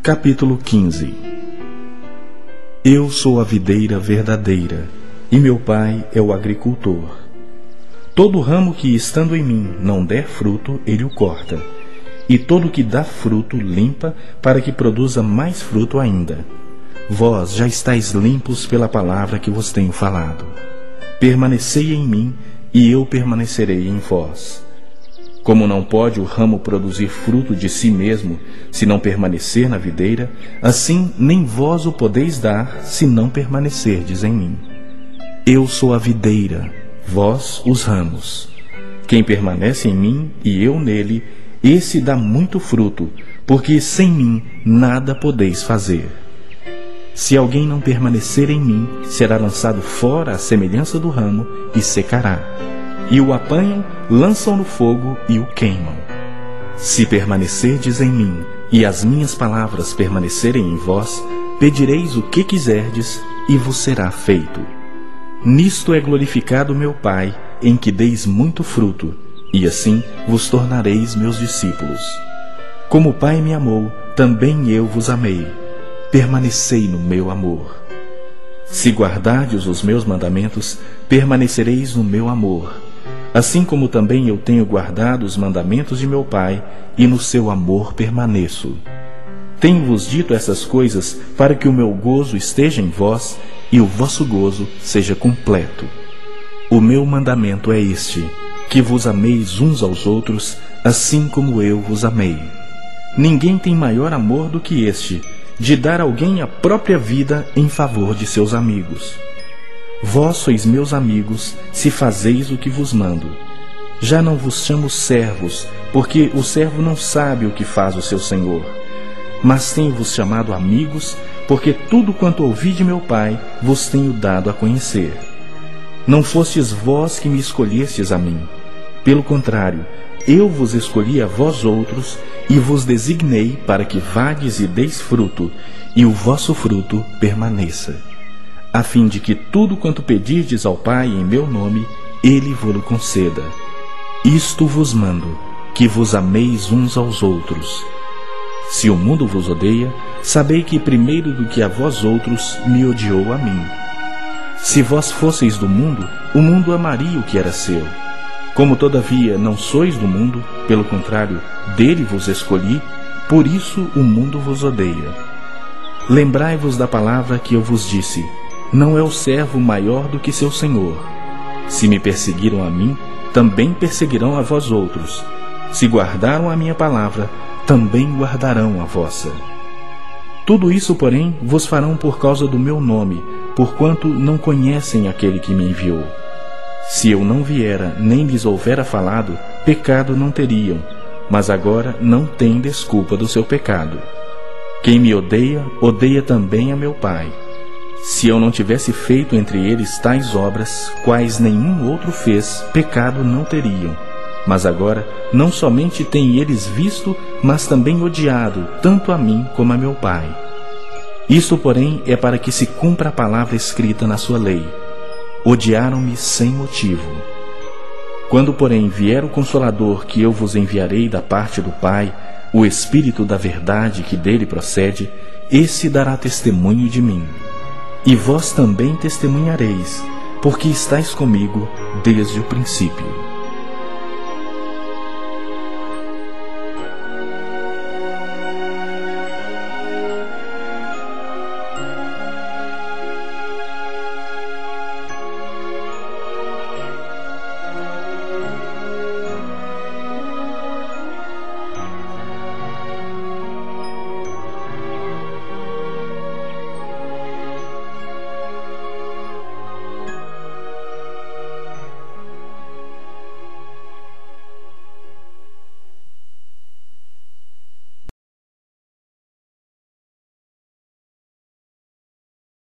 Capítulo 15. Eu sou a videira verdadeira, e meu pai é o agricultor. Todo ramo que, estando em mim, não der fruto, ele o corta, e todo que dá fruto limpa, para que produza mais fruto ainda. Vós já estáis limpos pela palavra que vos tenho falado. Permanecei em mim, e eu permanecerei em vós. Como não pode o ramo produzir fruto de si mesmo, se não permanecer na videira, assim nem vós o podeis dar, se não permanecerdes em mim. Eu sou a videira, vós os ramos. Quem permanece em mim e eu nele, esse dá muito fruto, porque sem mim nada podeis fazer. Se alguém não permanecer em mim, será lançado fora à semelhança do ramo e secará. E o apanham, lançam no fogo e o queimam. Se permanecerdes em mim, e as minhas palavras permanecerem em vós, pedireis o que quiserdes, e vos será feito. Nisto é glorificado meu Pai, em que deis muito fruto, e assim vos tornareis meus discípulos. Como o Pai me amou, também eu vos amei. Permanecei no meu amor. Se guardardes os meus mandamentos, permanecereis no meu amor. Assim como também eu tenho guardado os mandamentos de meu Pai, e no seu amor permaneço. Tenho-vos dito essas coisas para que o meu gozo esteja em vós, e o vosso gozo seja completo. O meu mandamento é este, que vos ameis uns aos outros, assim como eu vos amei. Ninguém tem maior amor do que este, de dar a alguém a própria vida em favor de seus amigos. Vós sois meus amigos, se fazeis o que vos mando. Já não vos chamo servos, porque o servo não sabe o que faz o seu senhor. Mas tenho-vos chamado amigos, porque tudo quanto ouvi de meu Pai vos tenho dado a conhecer. Não fostes vós que me escolhestes a mim. Pelo contrário, eu vos escolhi a vós outros, e vos designei para que vades e deis fruto, e o vosso fruto permaneça, a fim de que tudo quanto pedirdes ao Pai em meu nome, Ele vo-lo conceda. Isto vos mando, que vos ameis uns aos outros. Se o mundo vos odeia, sabei que primeiro do que a vós outros me odiou a mim. Se vós fosseis do mundo, o mundo amaria o que era seu. Como todavia não sois do mundo, pelo contrário, dele vos escolhi, por isso o mundo vos odeia. Lembrai-vos da palavra que eu vos disse: não é o servo maior do que seu senhor. Se me perseguiram a mim, também perseguirão a vós outros. Se guardaram a minha palavra, também guardarão a vossa. Tudo isso, porém, vos farão por causa do meu nome, porquanto não conhecem aquele que me enviou. Se eu não viera, nem lhes houvera falado, pecado não teriam, mas agora não têm desculpa do seu pecado. Quem me odeia, odeia também a meu Pai. Se eu não tivesse feito entre eles tais obras, quais nenhum outro fez, pecado não teriam. Mas agora, não somente têm eles visto, mas também odiado, tanto a mim como a meu Pai. Isto, porém, é para que se cumpra a palavra escrita na sua lei: odiaram-me sem motivo. Quando, porém, vier o Consolador que eu vos enviarei da parte do Pai, o Espírito da verdade que dele procede, esse dará testemunho de mim. E vós também testemunhareis, porque estáis comigo desde o princípio.